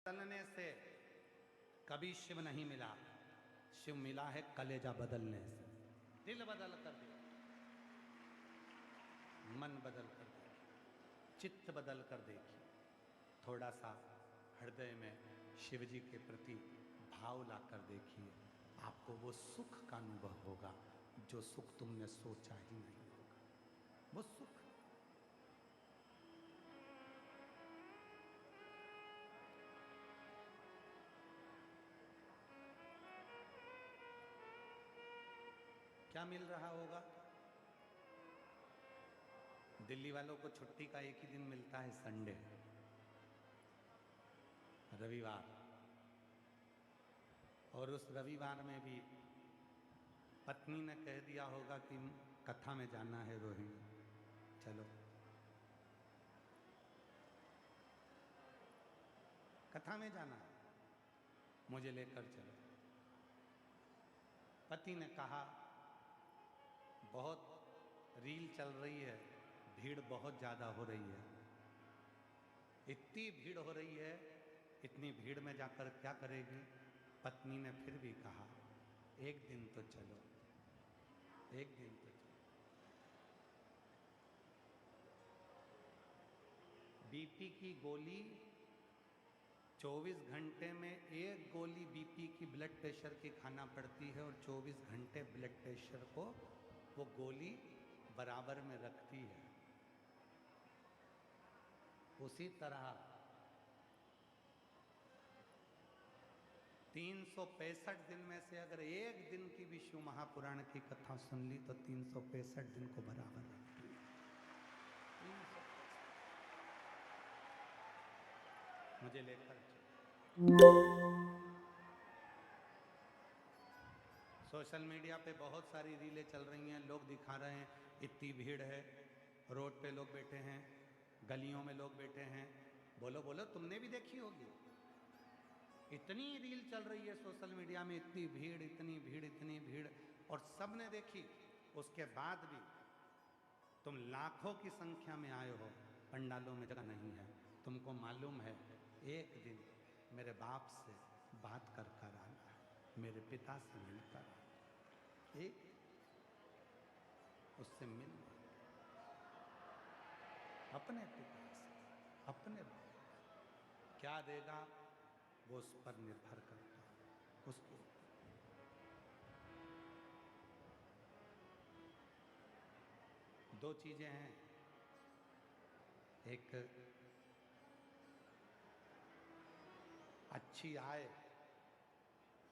बदलने से कभी शिव नहीं मिला, शिव मिला है कलेजा बदलने से। दिल बदल कर दिया, मन बदल कर देखिए, चित्त बदल कर देखिए, थोड़ा सा हृदय में शिव जी के प्रति भाव ला कर देखिए, आपको वो सुख का अनुभव होगा जो सुख तुमने सोचा ही नहीं होगा। वो सुख क्या मिल रहा होगा? दिल्ली वालों को छुट्टी का एक ही दिन मिलता है, संडे, रविवार। और उस रविवार में भी पत्नी ने कह दिया होगा कि कथा में जाना है रोहिणी, चलो कथा में जाना है, मुझे लेकर चलो। पति ने कहा बहुत रील चल रही है, भीड़ बहुत ज़्यादा हो रही है, इतनी भीड़ हो रही है, इतनी भीड़ में जाकर क्या करेगी? पत्नी ने फिर भी कहा एक दिन तो चलो, एक दिन तो चलो। बीपी की गोली 24 घंटे में एक गोली बीपी की ब्लड प्रेशर की खाना पड़ती है, और 24 घंटे ब्लड प्रेशर को वो गोली बराबर में रखती है। उसी तरह 365 दिन में से अगर एक दिन की भी शिव महापुराण की कथा सुन ली तो 365 दिन को बराबर रखती है। मुझे लेकर सोशल मीडिया पे बहुत सारी रीलें चल रही हैं, लोग दिखा रहे हैं इतनी भीड़ है, रोड पे लोग बैठे हैं, गलियों में लोग बैठे हैं। बोलो बोलो, तुमने भी देखी होगी, इतनी रील चल रही है सोशल मीडिया में, इतनी भीड़, इतनी भीड़, इतनी भीड़, और सब ने देखी। उसके बाद भी तुम लाखों की संख्या में आए हो, पंडालों में जगह नहीं है। तुमको मालूम है एक दिन मेरे बाप से बात कर कर आना, मेरे पिता से मिलकर आना, एक उससे मिल, अपने पिता से, अपने बाप क्या देगा वो उस पर निर्भर करता है, उसको। दो चीजें हैं, एक अच्छी आय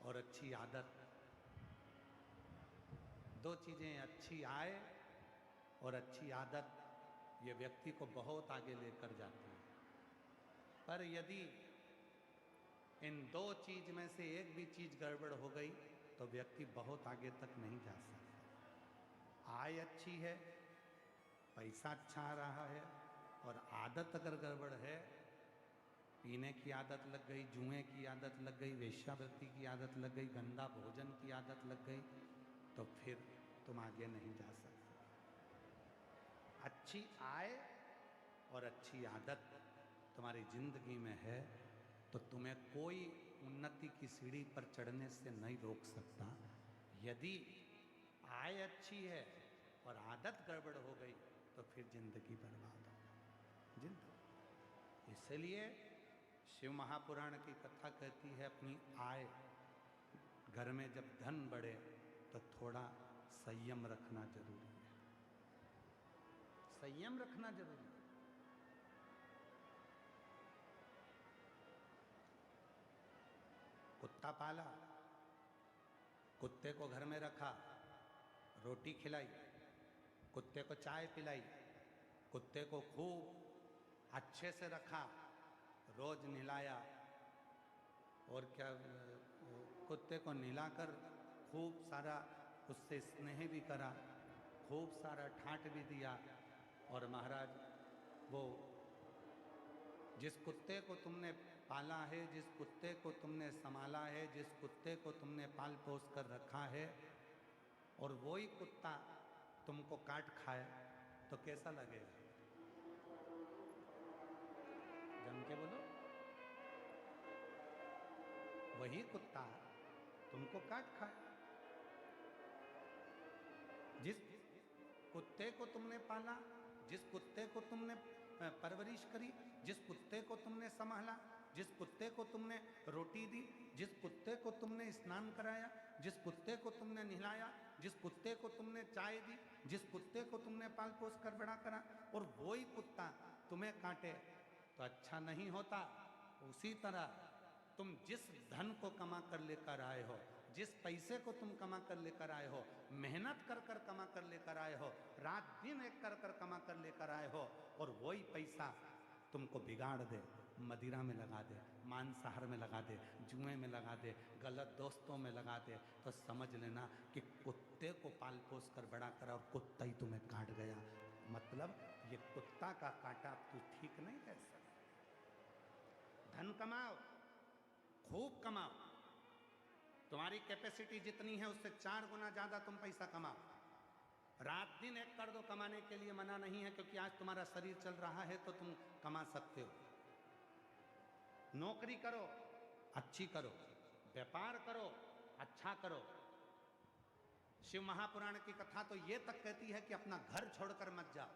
और अच्छी आदत। दो चीजें, अच्छी आय और अच्छी आदत, ये व्यक्ति को बहुत आगे लेकर जाती है। पर यदि इन दो चीज में से एक भी चीज गड़बड़ हो गई तो व्यक्ति बहुत आगे तक नहीं जा सकता। आय अच्छी है, पैसा अच्छा आ रहा है, और आदत अगर गड़बड़ है, पीने की आदत लग गई, जुए की आदत लग गई, वेश्यावृत्ति की आदत लग गई, गंदा भोजन की आदत लग गई, तो फिर तुम आगे नहीं जा सकते। अच्छी आय और अच्छी आदत तुम्हारी जिंदगी में है तो तुम्हें कोई उन्नति की सीढ़ी पर चढ़ने से नहीं रोक सकता। यदि आय अच्छी है और आदत गड़बड़ हो गई तो फिर जिंदगी बर्बाद हो, जिंदगी। इसलिए शिव महापुराण की कथा कहती है अपनी आय, घर में जब धन बढ़े तो थोड़ा संयम रखना जरूरी है, संयम रखना जरूरी है। कुत्ता पाला, कुत्ते को घर में रखा, रोटी खिलाई, कुत्ते को चाय पिलाई, कुत्ते को खूब अच्छे से रखा, रोज नहलाया, और क्या, कुत्ते को नहलाकर खूब सारा उससे स्नेह भी करा, खूब सारा ठाट भी दिया। और महाराज, वो जिस कुत्ते को तुमने पाला है, जिस कुत्ते को तुमने संभाला है, जिस कुत्ते को तुमने पाल पोस कर रखा है, और वही कुत्ता तुमको काट खाए तो कैसा लगेगा? जम के बोलो। वही कुत्ता तुमको काट खाए। जिस कुत्ते को तुमने पाला, जिस कुत्ते को तुमने परवरिश करी, जिस कुत्ते को तुमने संभाला, जिस कुत्ते को तुमने रोटी दी, जिस कुत्ते को तुमने स्नान कराया, जिस कुत्ते को तुमने नहलाया, जिस कुत्ते को तुमने चाय दी, जिस कुत्ते को तुमने पाल पोस कर बड़ा करा, और वही कुत्ता तुम्हें काटे तो अच्छा नहीं होता। उसी तरह तुम जिस धन को कमा कर लेकर आए हो, जिस पैसे को तुम कमा कर लेकर आए हो, मेहनत कर कर कमा कर लेकर आए हो, रात दिन एक कर कर कमा कर लेकर आए हो, और वही पैसा तुमको बिगाड़ दे, मदिरा में लगा दे, मांसाहार में लगा दे, जुए में लगा दे, गलत दोस्तों में लगा दे, तो समझ लेना कि कुत्ते को पाल पोस कर बड़ा करा और कुत्ता ही तुम्हें काट गया। मतलब ये कुत्ता का काटा तू ठीक नहीं कह सकता। धन कमाओ, खूब कमाओ, तुम्हारी कैपेसिटी जितनी है उससे 4 गुना ज्यादा तुम पैसा कमाओ। रात दिन एक कर दो, कमाने के लिए मना नहीं है, क्योंकि आज तुम्हारा शरीर चल रहा है तो तुम कमा सकते हो। नौकरी करो, अच्छी करो, व्यापार करो, अच्छा करो। शिव महापुराण की कथा तो ये तक कहती है कि अपना घर छोड़कर मत जाओ।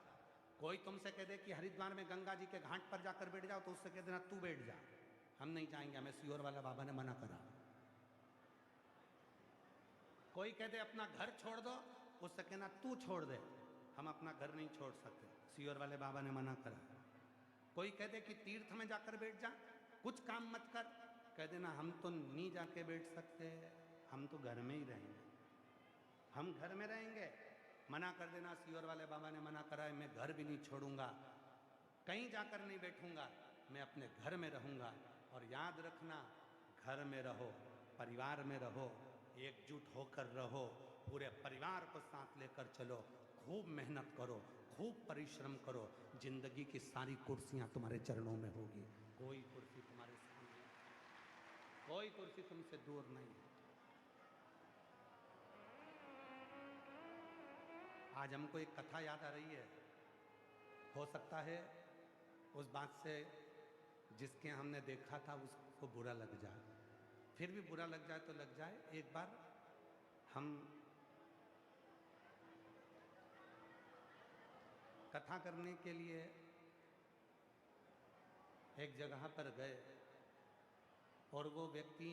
कोई तुमसे कह दे कि हरिद्वार में गंगा जी के घाट पर जाकर बैठ जाओ, तो उससे कह देना तू बैठ जा, हम नहीं जाएंगे, हमें सियोर वाला बाबा ने मना करा। कोई कह दे अपना घर छोड़ दो, उससे कहना तू छोड़ दे, हम अपना घर नहीं छोड़ सकते, सियोर वाले बाबा ने मना करा। कोई कह दे कि तीर्थ में जाकर बैठ जा, कुछ काम मत कर, कह देना हम तो नहीं जाके बैठ सकते, हम तो घर में ही रहेंगे, हम घर में रहेंगे। मना कर देना, सियोर वाले बाबा ने मना करा है, मैं घर भी नहीं छोड़ूंगा, कहीं जाकर नहीं बैठूंगा, मैं अपने घर में रहूंगा। और याद रखना, घर में रहो, परिवार में रहो, एकजुट होकर रहो, पूरे परिवार को साथ लेकर चलो, खूब मेहनत करो, खूब परिश्रम करो, जिंदगी की सारी कुर्सियां तुम्हारे चरणों में होगी, कोई कुर्सी तुम्हारे सामने, कोई कुर्सी तुमसे दूर नहीं है। आज हमको एक कथा याद आ रही है, हो सकता है उस बात से जिसके हमने देखा था उसको बुरा लग जाए, फिर भी बुरा लग जाए तो लग जाए। एक बार हम कथा करने के लिए एक जगह पर गए, और वो व्यक्ति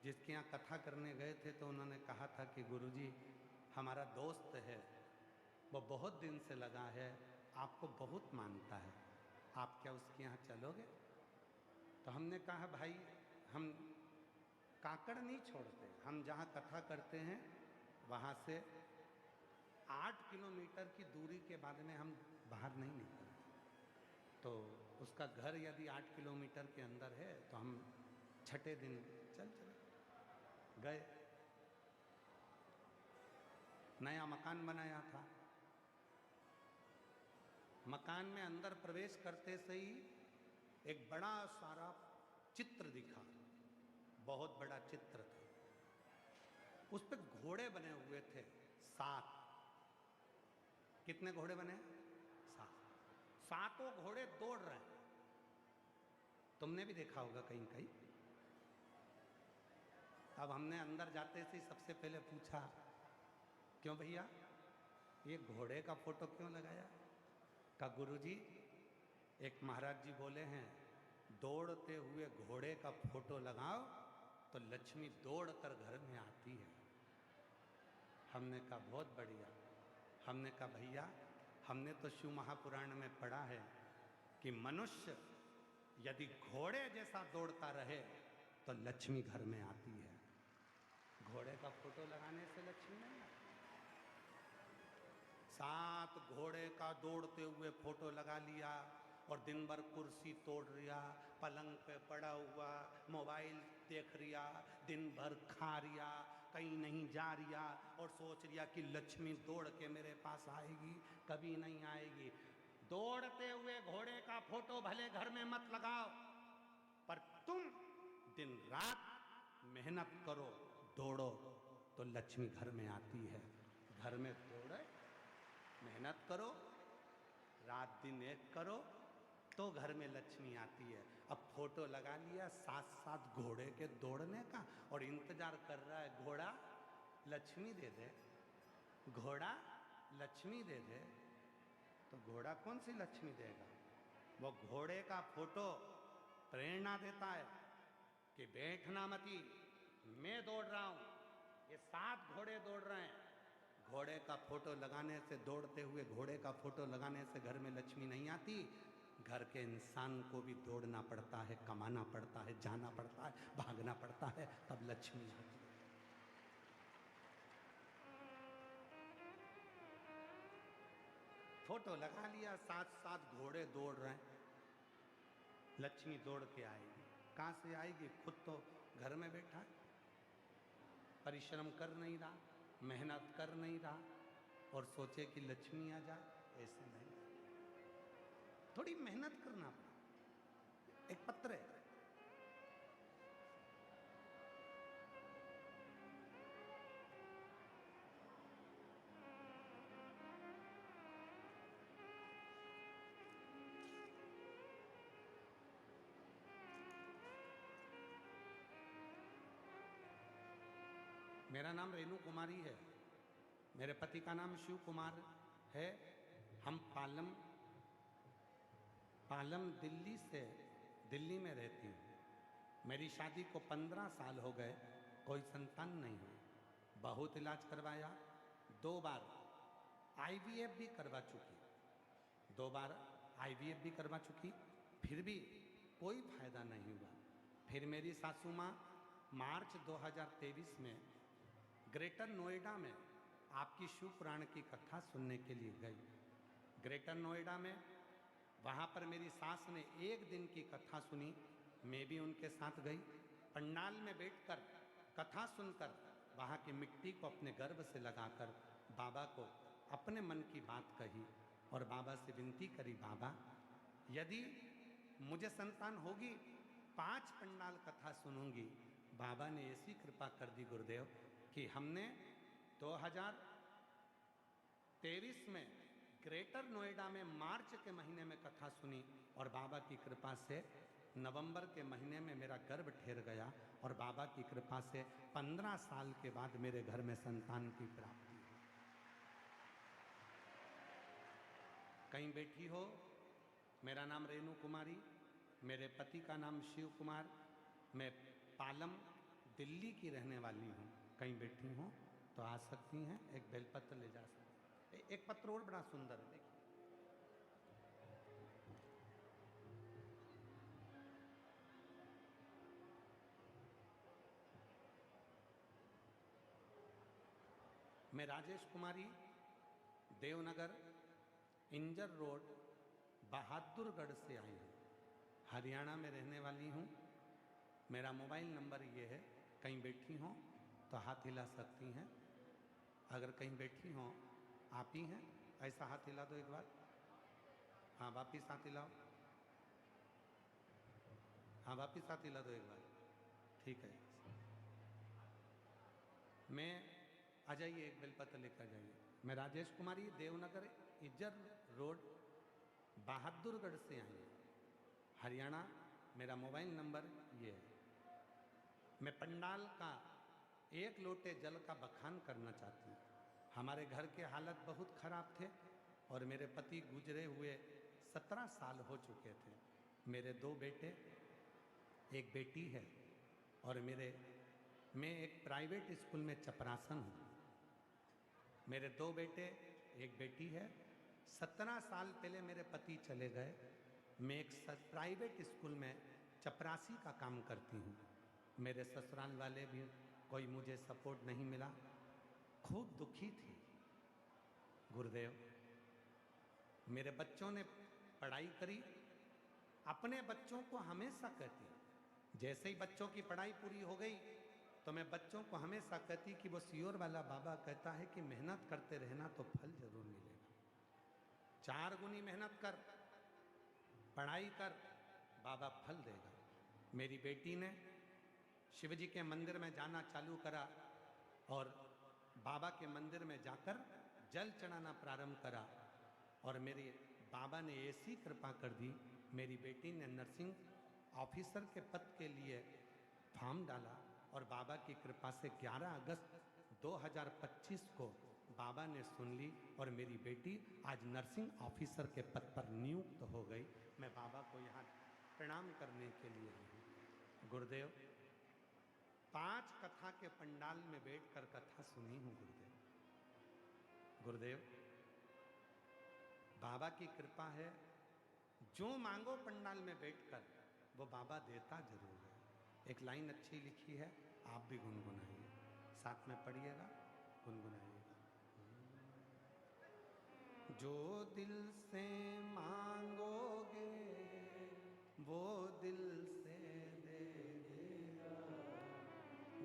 जिसके यहाँ कथा करने गए थे, तो उन्होंने कहा था कि गुरुजी हमारा दोस्त है, वो बहुत दिन से लगा है, आपको बहुत मानता है, आप क्या उसके यहाँ चलोगे? तो हमने कहा भाई हम काकड़ नहीं छोड़ते, हम जहाँ कथा करते हैं वहाँ से 8 किलोमीटर की दूरी के बाद में हम बाहर नहीं निकलते। तो उसका घर यदि 8 किलोमीटर के अंदर है तो हम छठे दिन चले गए। नया मकान बनाया था, मकान में अंदर प्रवेश करते से ही एक बड़ा सारा चित्र दिखा, बहुत बड़ा चित्र था, उस पर घोड़े बने हुए थे 7। कितने घोड़े बने? 7। 7 घोड़े दौड़ रहे हैं। तुमने भी देखा होगा कहीं कहीं। अब हमने अंदर जाते से सबसे पहले पूछा, क्यों भैया ये घोड़े का फोटो क्यों लगाया? का गुरुजी एक महाराज जी बोले हैं, दौड़ते हुए घोड़े का फोटो लगाओ तो लक्ष्मी दौड़कर घर में आती है। हमने कहा बहुत बढ़िया। हमने कहा भैया हमने तो शिव महापुराण में पढ़ा है कि मनुष्य यदि घोड़े जैसा दौड़ता रहे तो लक्ष्मी घर में आती है। घोड़े का फोटो लगाने से लक्ष्मी नहीं आती। 7 घोड़े का दौड़ते हुए फोटो लगा लिया और दिन भर कुर्सी तोड़ रिया, पलंग पे पड़ा हुआ मोबाइल देख रिया, दिन भर खा रिया, कहीं नहीं जा रिया और सोच रिया कि लक्ष्मी दौड़ के मेरे पास आएगी, कभी नहीं आएगी। दौड़ते हुए घोड़े का फोटो भले घर में मत लगाओ, पर तुम दिन रात मेहनत करो, दौड़ो तो लक्ष्मी घर में आती है। घर में दौड़े, मेहनत करो, रात दिन एक करो, तो घर में लक्ष्मी आती है। अब फोटो लगा लिया साथ साथ घोड़े के दौड़ने का और इंतजार कर रहा है घोड़ा लक्ष्मी दे दे, घोड़ा लक्ष्मी दे दे। तो घोड़ा कौन सी लक्ष्मी देगा? वो घोड़े का फोटो प्रेरणा देता है कि बैठना मती, मैं दौड़ रहा हूं, ये 7 घोड़े दौड़ रहे हैं। घोड़े का फोटो लगाने से, दौड़ते हुए घोड़े का फोटो लगाने से घर में लक्ष्मी नहीं आती। घर के इंसान को भी दौड़ना पड़ता है, कमाना पड़ता है, जाना पड़ता है, भागना पड़ता है, तब लक्ष्मी आती है। फोटो लगा लिया, साथ साथ घोड़े दौड़ रहे हैं, लक्ष्मी दौड़ के आएगी। कहाँ से आएगी? खुद तो घर में बैठा है, परिश्रम कर नहीं रहा, मेहनत कर नहीं रहा और सोचे कि लक्ष्मी आ जाए, ऐसे नहीं। थोड़ी मेहनत करना पड़ा। एक पत्र है, मेरा नाम रेणु कुमारी है, मेरे पति का नाम शिव कुमार है। हम पालम दिल्ली में रहती हूँ। मेरी शादी को 15 साल हो गए, कोई संतान नहीं हुई। बहुत इलाज करवाया, 2 बार IVF भी करवा चुकी, 2 बार IVF भी करवा चुकी, फिर भी कोई फायदा नहीं हुआ। फिर मेरी सासू माँ मार्च 2023 में ग्रेटर नोएडा में आपकी शिव पुराण की कथा सुनने के लिए गई। ग्रेटर नोएडा में वहाँ पर मेरी सास ने 1 दिन की कथा सुनी, मैं भी उनके साथ गई। पंडाल में बैठकर कथा सुनकर वहाँ की मिट्टी को अपने गर्भ से लगाकर बाबा को अपने मन की बात कही और बाबा से विनती करी, बाबा यदि मुझे संतान होगी 5 पंडाल कथा सुनूंगी। बाबा ने ऐसी कृपा कर दी गुरुदेव कि हमने 2023 में ग्रेटर नोएडा में मार्च के महीने में कथा सुनी और बाबा की कृपा से नवंबर के महीने में मेरा गर्भ ठहर गया और बाबा की कृपा से 15 साल के बाद मेरे घर में संतान की प्राप्ति। कहीं बैठी हो, मेरा नाम रेणु कुमारी, मेरे पति का नाम शिव कुमार, मैं पालम दिल्ली की रहने वाली हूँ। कहीं बैठी हो तो आ सकती हैं, एक बेलपत्र ले जा सकती। एक पत्र और बड़ा सुंदर है, देखिए। मैं राजेश कुमारी, देवनगर इंजर रोड बहादुरगढ़ से आई हूँ, हरियाणा में रहने वाली हूँ। मेरा मोबाइल नंबर ये है, कहीं बैठी हो तो हाथ हिला सकती हैं। अगर कहीं बैठी हो, आप ही हैं, ऐसा हाथ हिला दो एक बार। हाँ, वापिस हाथ हिलाओ। हाँ, वापिस हाथ हिला दो एक बार, ठीक है। मैं आ जाइए, एक बेलपत्र लेकर जाइए। मैं राजेश कुमारी, देवनगर इज्जर रोड बहादुरगढ़ से आई हूँ, हरियाणा। मेरा मोबाइल नंबर ये है। मैं पंडाल का 1 लोटे जल का बखान करना चाहती हूँ। हमारे घर के हालत बहुत खराब थे और मेरे पति गुजरे हुए 17 साल हो चुके थे। मेरे 2 बेटे, एक बेटी है और मैं एक प्राइवेट स्कूल में चपरासन हूँ। मेरे 2 बेटे, एक बेटी है। 17 साल पहले मेरे पति चले गए। मैं एक प्राइवेट स्कूल में चपरासी का काम करती हूँ। मेरे ससुराल वाले भी कोई मुझे सपोर्ट नहीं मिला, खूब दुखी थी। गुरुदेव, मेरे बच्चों ने पढ़ाई करी, अपने बच्चों को हमेशा कहती, जैसे ही बच्चों की पढ़ाई पूरी हो गई तो मैं बच्चों को हमेशा कहती कि वो सियोर वाला बाबा कहता है कि मेहनत करते रहना तो फल जरूर मिलेगा। 4 गुनी मेहनत कर, पढ़ाई कर, बाबा फल देगा। मेरी बेटी ने शिवजी के मंदिर में जाना चालू करा और बाबा के मंदिर में जाकर जल चढ़ाना प्रारंभ करा और मेरे बाबा ने ऐसी कृपा कर दी मेरी बेटी ने नर्सिंग ऑफिसर के पद के लिए फॉर्म डाला और बाबा की कृपा से 11 अगस्त 2025 को बाबा ने सुन ली और मेरी बेटी आज नर्सिंग ऑफिसर के पद पर नियुक्त हो गई। मैं बाबा को यहाँ प्रणाम करने के लिए हूँ। गुरुदेव, 5 कथा के पंडाल में बैठकर कथा सुनी हूँ गुरुदेव। गुरुदेव, बाबा की कृपा है, जो मांगो पंडाल में बैठकर वो बाबा देता जरूर है। एक लाइन अच्छी लिखी है, आप भी गुनगुनाइए, साथ में पढ़िएगा, गुनगुनाइएगा। जो दिल से मांगोगे वो दिल से दे देगा,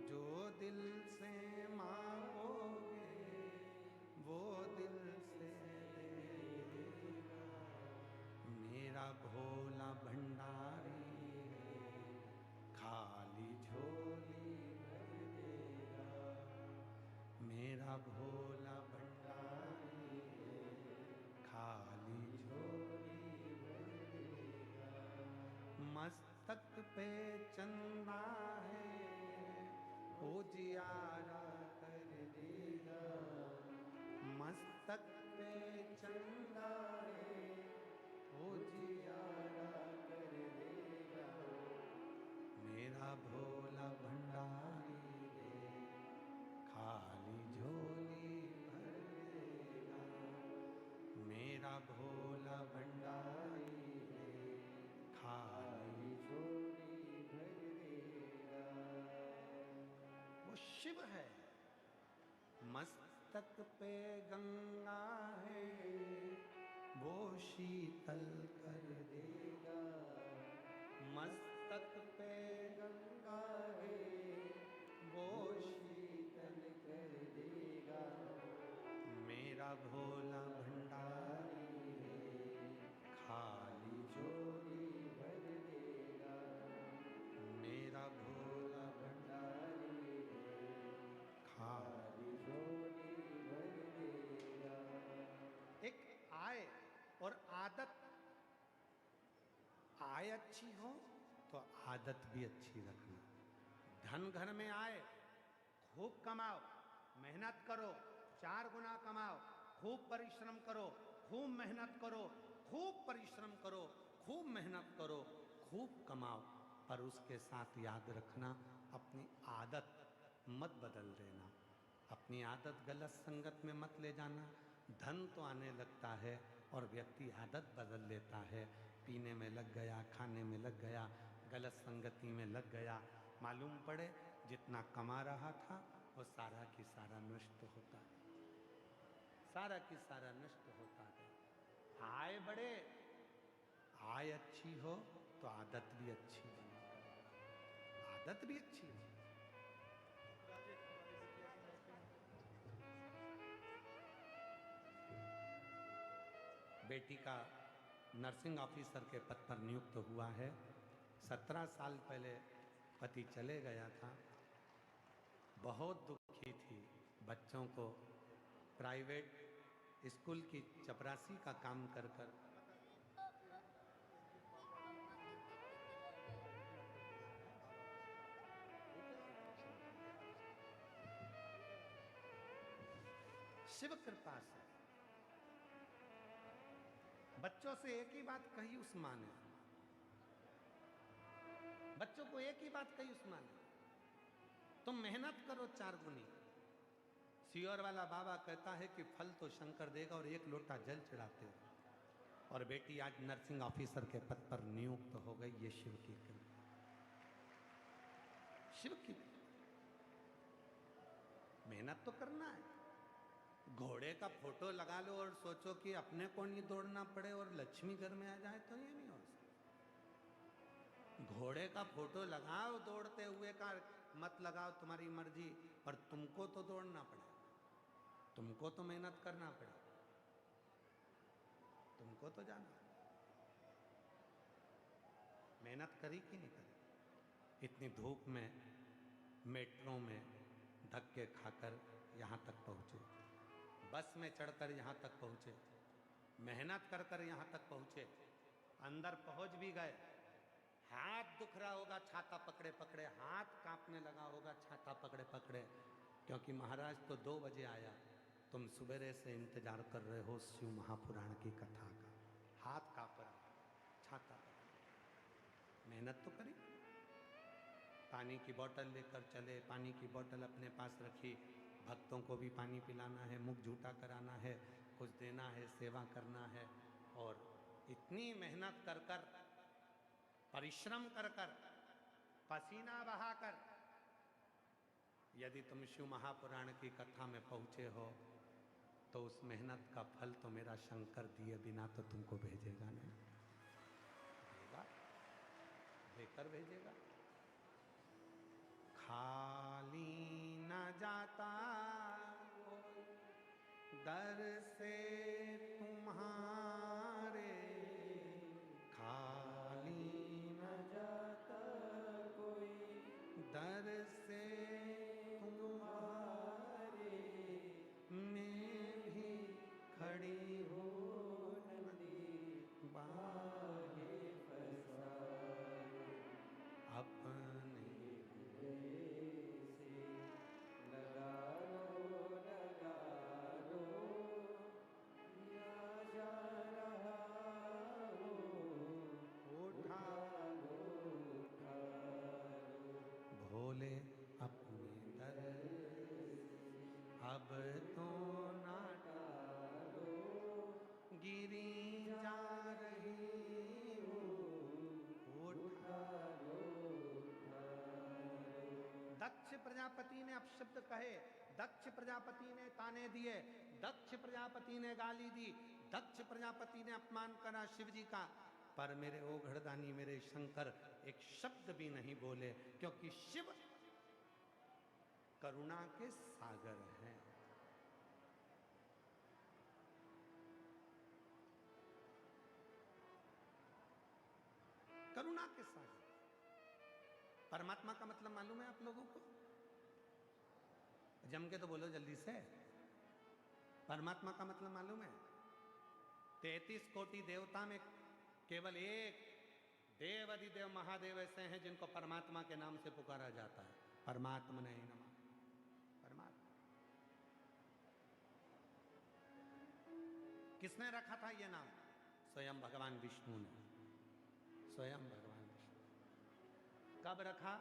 जो दिल से मांगोगे वो दिल से दे देगा। मेरा भोला भंडारी है, खाली झोली भर देगा। मेरा भोला भंडारी है, खाली झोली भर देगा। मस्तक पे चंदा है, उजियारा कर देगा। मस्तक पे चंदा है, उजियारा कर देगा। मेरा भोला भंडारी है, खाली झोली भर देगा। मेरा भोला भंडारी है, खाली झोली भर देगा। वो शिव है। मस्तक पे गंगा है, वो शीतल कर देगा। मस्तक पे गंगा है, वो शीतल कर देगा। मेरा भोला भंडारी है, खाली झोली भर देगा। मेरा भोला भंडारी है, खाली झोली भर देगा। एक आय और आदत, आय अच्छी हो तो आदत भी अच्छी रखना। धन घर में आए, खूब कमाओ, मेहनत करो, 4 गुना कमाओ, खूब परिश्रम करो, खूब मेहनत करो, खूब परिश्रम करो, खूब मेहनत करो, खूब कमाओ। पर उसके साथ याद रखना, अपनी आदत मत बदल देना। अपनी आदत गलत संगत में मत ले जाना। धन तो आने लगता है और व्यक्ति आदत बदल लेता है। पीने में लग गया, खाने में लग गया, गलत संगति में लग गया, मालूम पड़े जितना कमा रहा था वो सारा की सारा नष्ट होता है, सारा की सारा नष्ट होता है। आय बढ़े, आय अच्छी हो तो आदत भी अच्छी बने, आदत भी अच्छी हो। बेटी का नर्सिंग ऑफिसर के पद पर नियुक्त हुआ है। 17 साल पहले पति चले गया था, बहुत दुखी थी। बच्चों को प्राइवेट स्कूल की चपरासी का काम कर कर शिव कृपा से बच्चों से एक ही बात कही उस माँ ने, बच्चों को एक ही बात कही उस माँ ने, तुम मेहनत करो 4 गुनी। सियोर वाला बाबा कहता है कि फल तो शंकर देगा और 1 लोटा जल चढ़ाते हो। और बेटी आज नर्सिंग ऑफिसर के पद पर नियुक्त हो गई। ये शिव की कृपा, शिव की। मेहनत तो करना है। घोड़े का फोटो लगा लो और सोचो कि अपने को नहीं दौड़ना पड़े और लक्ष्मी घर में आ जाए, तो ये नहीं हो सकता। घोड़े का फोटो लगाओ दौड़ते हुए का, मत लगाओ, तुम्हारी मर्जी, पर तुमको तो दौड़ना पड़े, तुमको तो मेहनत करना पड़े, तुमको तो जाना। मेहनत करी कि नहीं करी? इतनी धूप में मेट्रो में धक्के खाकर यहाँ तक पहुँचे, बस में चढ़कर यहाँ तक पहुँचे, मेहनत कर कर यहाँ तक पहुँचे। अंदर पहुंच भी गए, हाथ दुख रहा होगा छाता पकड़े पकड़े, हाथ कांपने लगा होगा छाता पकड़े पकड़े, क्योंकि महाराज तो 2 बजे आया, तुम सुबेरे से इंतजार कर रहे हो शिव महापुराण की कथा का। हाथ कांप रहा, छाता पकड़े, मेहनत तो करी। पानी की बोतल लेकर चले, पानी की बोतल अपने पास रखी, भक्तों को भी पानी पिलाना है, मुख झूठा कराना है, कुछ देना है, सेवा करना है। और इतनी मेहनत कर कर, परिश्रम कर कर, पसीना बहाकर यदि तुम शिव महापुराण की कथा में पहुंचे हो तो उस मेहनत का फल तो मेरा शंकर दिए बिना तो तुमको भेजेगा नहीं, भेजेगा, देकर भेजेगा। खाली न जाता दर से तुम्हारे, खाली न जाता कोई दर से तुम्हारे, मैं भी खड़ी हूँ नदी बागे फसाए, अपने से लगा लो या जा रहा हो, उठा लो भोले अपने दर, अब तो ना टालो, गिरी जा रही हूँ, उठा लो। दक्ष प्रजापति ने अपशब्द कहे, दक्ष प्रजापति ने ताने दिए, दक्ष प्रजापति ने गाली दी, दक्ष प्रजापति ने अपमान करा शिव जी का, पर मेरे ओघड़दानी मेरे शंकर एक शब्द भी नहीं बोले, क्योंकि शिव करुणा के सागर हैं। करुणा के सागर। परमात्मा का मतलब मालूम है आप लोगों को? जम के तो बोलो जल्दी से। परमात्मा का मतलब मालूम है? 33 कोटि देवता में केवल एक देव अधिदेव महादेव ऐसे हैं जिनको परमात्मा के नाम से पुकारा जाता है। परमात्मा ने नमः। परमात्मा किसने रखा था ये नाम? स्वयं भगवान विष्णु ने। स्वयं भगवान विष्णु। कब रखा?